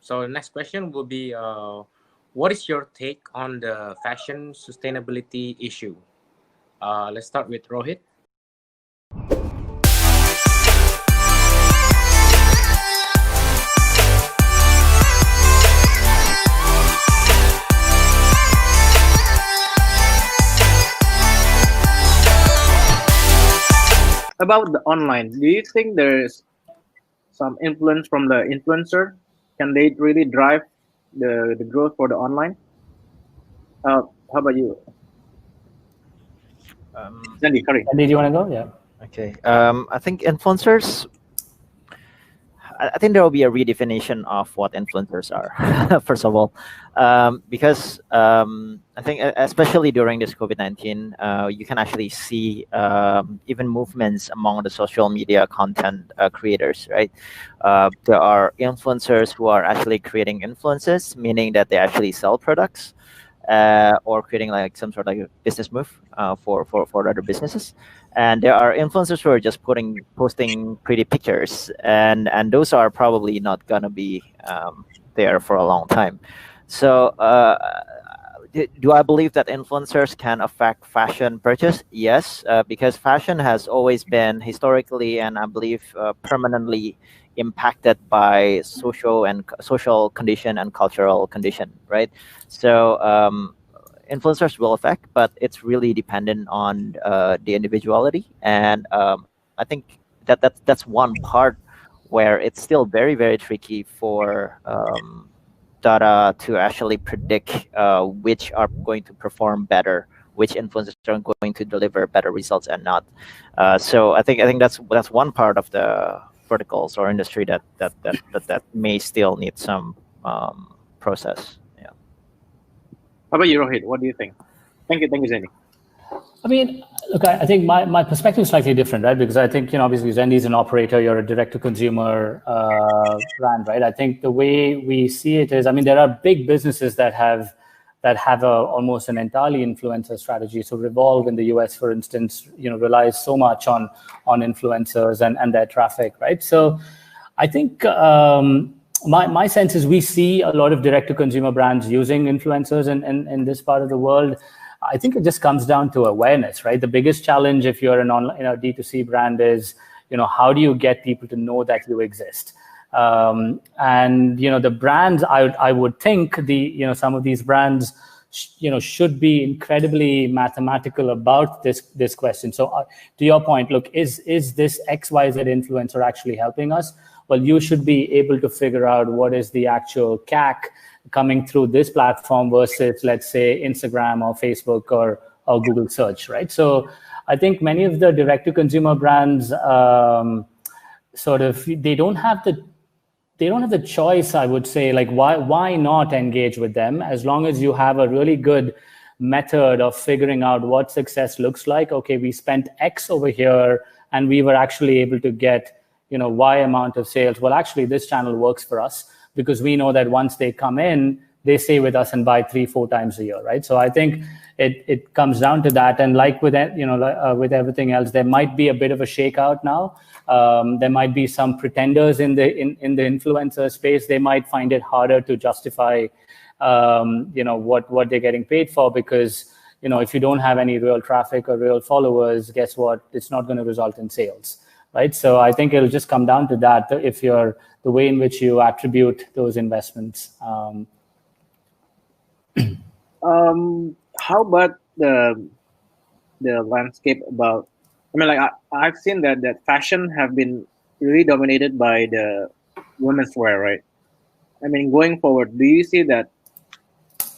So the next question will be, what is your take on the fashion sustainability issue? Let's start with Rohit. About the online, do you think there's some influence from the influencer? Can they really drive the growth for the online? How about you, Sandy? Curry. Andy, do you want to go? Yeah. Okay. I think influencers. I think there will be a redefinition of what influencers are. First of all, because I think especially during this COVID-19, you can actually see even movements among the social media content creators. Right, there are influencers who are actually creating influences, meaning that they actually sell products. Or creating like some sort of like a business move for other businesses, and there are influencers who are just posting pretty pictures, and those are probably not gonna be there for a long time. So do I believe that influencers can affect fashion purchase? Yes, because fashion has always been historically and I believe permanently impacted by social condition and cultural condition, right? So influencers will affect, but it's really dependent on the individuality, and I think that's one part where it's still very very tricky for data to actually predict which are going to perform better, which influencers are going to deliver better results and not. So I think that's one part of the verticals or industry that may still need some process. Yeah. How about you, Rohit? What do you think? Thank you, Zendy. I mean, look, I think my perspective is slightly different, right? Because I think, obviously Zendy is an operator, you're a direct-to-consumer brand, right? I think the way we see it is, I mean, there are big businesses that have almost an entirely influencer strategy. So Revolve in the US, for instance, relies so much on influencers and their traffic, right? So I think my sense is we see a lot of direct-to-consumer brands using influencers in this part of the world. I think it just comes down to awareness, right? The biggest challenge if you're an online, D2C brand is, how do you get people to know that you exist? And the brands, I would think some of these brands, should be incredibly mathematical about this question. So to your point, look, is this XYZ influencer actually helping us? Well, you should be able to figure out what is the actual CAC coming through this platform versus, let's say, Instagram or Facebook or Google search, right? So I think many of the direct-to-consumer brands they don't have the choice, I would say. Like, why not engage with them as long as you have a really good method of figuring out what success looks like? Okay, we spent X over here and we were actually able to get Y amount of sales. Well, actually this channel works for us because we know that once they come in, they stay with us and buy 3-4 times a year, right? So I think it comes down to that. And like with with everything else, there might be a bit of a shakeout now. There might be some pretenders in the influencer space. They might find it harder to justify what they're getting paid for, because if you don't have any real traffic or real followers, guess what? It's not going to result in sales, right? So I think it'll just come down to that. If you're the way in which you attribute those investments. How about the landscape about? I mean, like I've seen that fashion have been really dominated by the women's wear, right? I mean, going forward, do you see that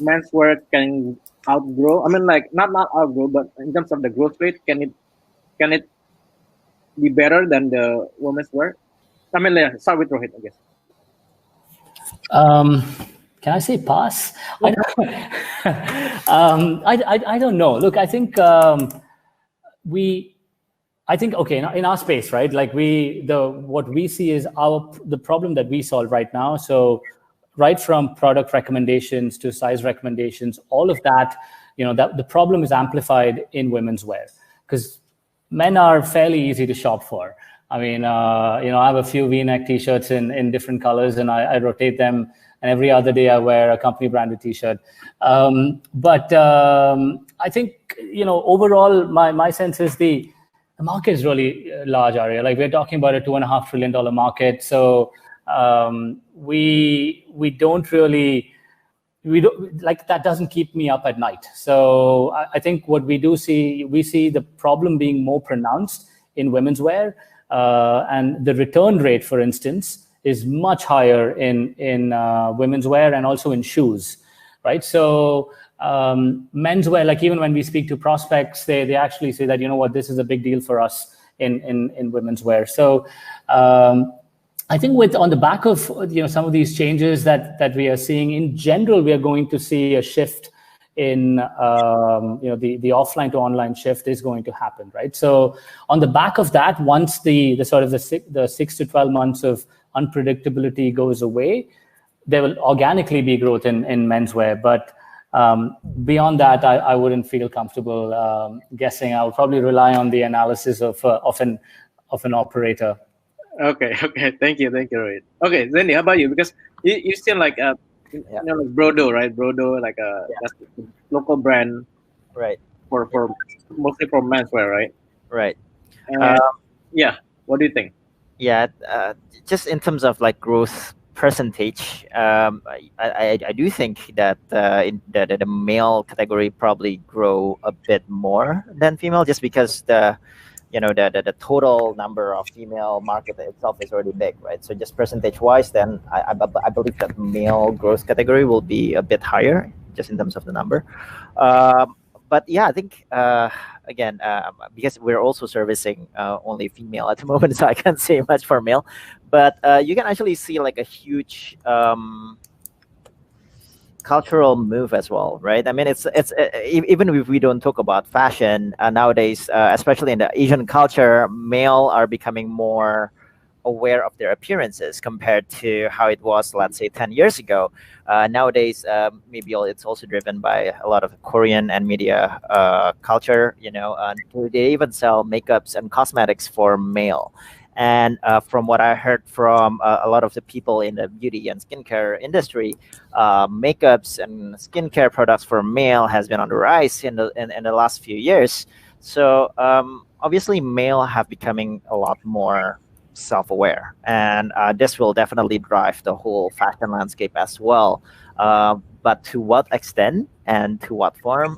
menswear can outgrow? I mean, like not outgrow, but in terms of the growth rate, can it be better than the women's wear? I mean, let's start with Rohit, I guess. Can I say pass? I don't know. Look, I think okay, in our space, right? Like what we see is the problem that we solve right now. So right from product recommendations to size recommendations, all of that, that the problem is amplified in women's wear because men are fairly easy to shop for. I mein, I have a few V-neck T-shirts in different colors, and I rotate them. And every other day I wear a company branded T-shirt. But I think, overall, my sense is the market is really large, Arya. Like, we're talking about a $2.5 trillion market. So we don't really, that doesn't keep me up at night. So I think what we see the problem being more pronounced in women's wear, and the return rate, for instance, is much higher in women's wear and also in shoes, right? So menswear, like even when we speak to prospects, they actually say that, this is a big deal for us in women's wear. So I think on the back of some of these changes that we are seeing in general, we are going to see a shift in the offline to online shift is going to happen, right? So on the back of that, once the sort of the 6 to 12 months of unpredictability goes away, there will organically be growth in menswear. But beyond that, I wouldn't feel comfortable guessing. I would probably rely on the analysis of an operator. Okay. Thank you, Rohit. Okay, Zendy, how about you? Because you still like like Brodo, right? Brodo, like that's a local brand, right? For mostly for menswear, right? Right. Yeah. What do you think? Yeah, just in terms of like growth percentage, I do think that in the male category probably grow a bit more than female, just because the total number of female market itself is already big, right? So just percentage wise, then I believe that male growth category will be a bit higher, just in terms of the number. But yeah, I think again, because we're also servicing only female at the moment, so I can't say much for male. But you can actually see like a huge cultural move as well, right? I mean, it's even if we don't talk about fashion nowadays, especially in the Asian culture, male are becoming more aware of their appearances compared to how it was, let's say, 10 years ago. Nowadays, maybe it's also driven by a lot of Korean and media culture. They even sell makeups and cosmetics for male. And from what I heard from a lot of the people in the beauty and skincare industry, makeups and skincare products for male has been on the rise in the last few years. So obviously, male have becoming a lot more self-aware, and this will definitely drive the whole fashion landscape as well. But to what extent and to what form,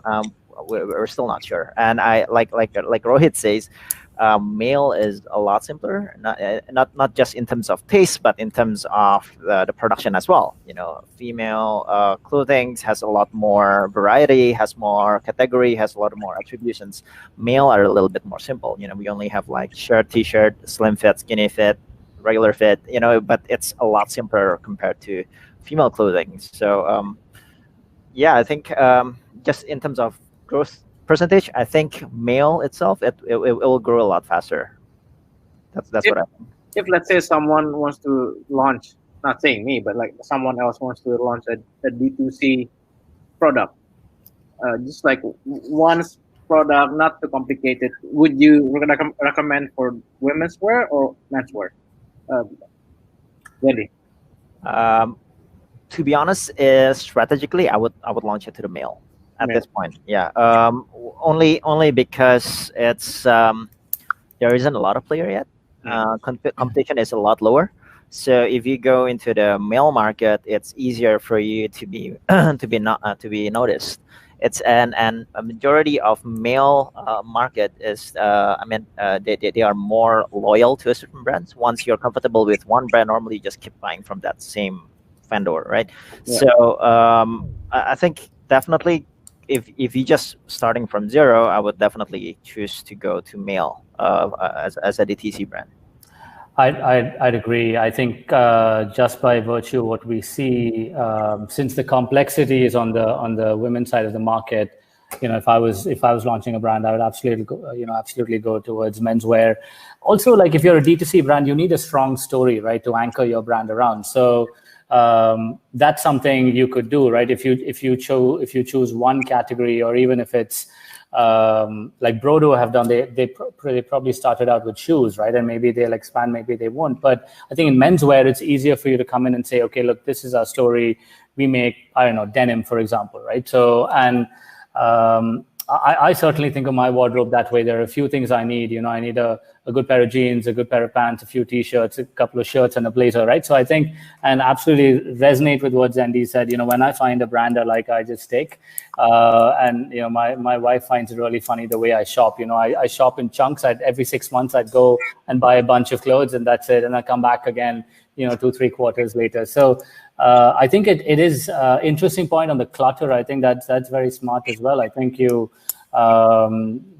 we're still not sure. And I like Rohit says, male is a lot simpler, not just in terms of taste, but in terms of the production as well. Female clothing has a lot more variety, has more category, has a lot more attributions. Male are a little bit more simple. We only have like shirt, t-shirt, slim fit, skinny fit, regular fit. But it's a lot simpler compared to female clothing. So yeah, I think just in terms of growth percentage, I think male itself, it will grow a lot faster. That's what I think. If let's say someone wants to launch, not saying me, but like someone else wants to launch a D2C product, just like one product, not too complicated, would you recommend for women's wear or menswear? Really? To be honest, strategically, I would launch it to the male at this point. Yeah. Only because it's there isn't a lot of player yet. Competition is a lot lower. So if you go into the male market, it's easier for you to be to be noticed. It's and a majority of male market is they are more loyal to a certain brand. Once you're comfortable with one brand, normally you just keep buying from that same vendor, right? Yeah. So I think definitely if you just starting from zero, I would definitely choose to go to male as a DTC brand. I'd agree. I think just by virtue of what we see, since the complexity is on the women's side of the market, if I was launching a brand, I would absolutely go towards menswear. Also, like if you're a D2C brand, you need a strong story, right, to anchor your brand around. So that's something you could do, right? If you choose one category, or even if it's like Brodo have done. They probably started out with shoes, right? And maybe they'll expand, maybe they won't. But I think in menswear, it's easier for you to come in and say, okay, look, this is our story. We make, I don't know, denim, for example, right? So, and I certainly think of my wardrobe that way. There are a few things I need. I need a good pair of jeans, a good pair of pants, a few t-shirts, a couple of shirts, and a blazer, right? So I think, and absolutely resonate with what Zendy said. When I find a brand I like, I just take. And my wife finds it really funny the way I shop. I shop in chunks. Every 6 months, I'd go and buy a bunch of clothes, and that's it. And I come back again, 2-3 quarters later. So I think it is interesting point on the clutter. I think that's very smart as well. I think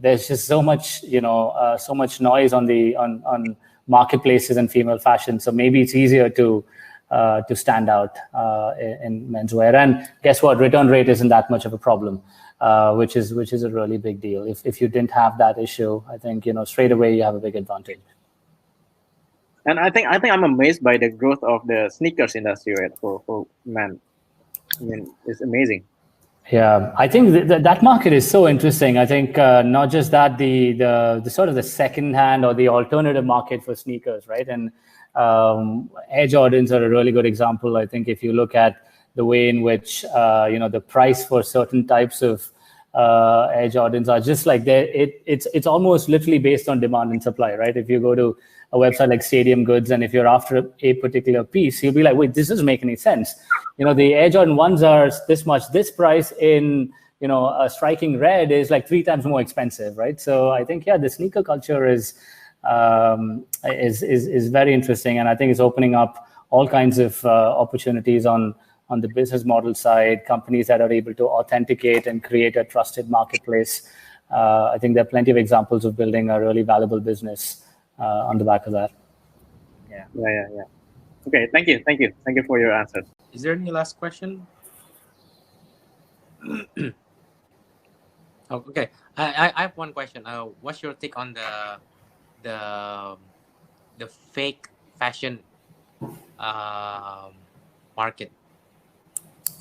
there's just so much noise on marketplaces and female fashion. So maybe it's easier to stand out in menswear. And guess what? Return rate isn't that much of a problem, which is a really big deal. If you didn't have that issue, I think straight away you have a big advantage. And I think I'm amazed by the growth of the sneakers industry, right, for men. I mean, it's amazing. Yeah, I think that market is so interesting. I think not just that, the sort of the second-hand or the alternative market for sneakers, right? And Air Jordans are a really good example. I think if you look at the way in which the price for certain types of Air Jordans are just like it's almost literally based on demand and supply, right? If you go to a website like Stadium Goods, and if you're after a particular piece, you'll be like, wait, this doesn't make any sense. The Air Jordan 1s are this much. This price in, a striking red is like 3 times more expensive, right? So I think, the sneaker culture is very interesting. And I think it's opening up all kinds of opportunities on the business model side, companies that are able to authenticate and create a trusted marketplace. I think there are plenty of examples of building a really valuable business on the back of that. Yeah. Okay, thank you for your answers. Is there any last question? Oh, okay, I have one question. What's your take on the fake fashion market?